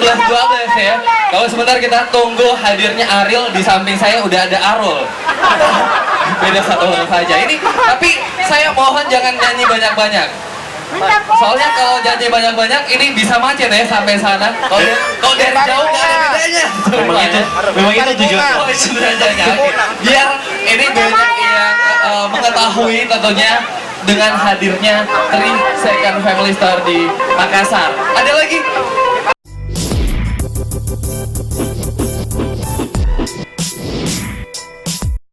11 ya. Kalau sebentar kita tunggu hadirnya Ariel, di samping saya udah ada Arul. Beda satu huruf saja. Ini tapi saya mohon jangan nyanyi banyak-banyak. Soalnya kalau nyanyi banyak-banyak ini bisa macet ya sampai sana. Kalau dari jauh nggak ada bedanya. Memang itu tujuannya. Oh, sebenarnya. Biar ini banyak yang mengetahui tentunya dengan hadirnya 3 Second Family Store di Makassar. Ada lagi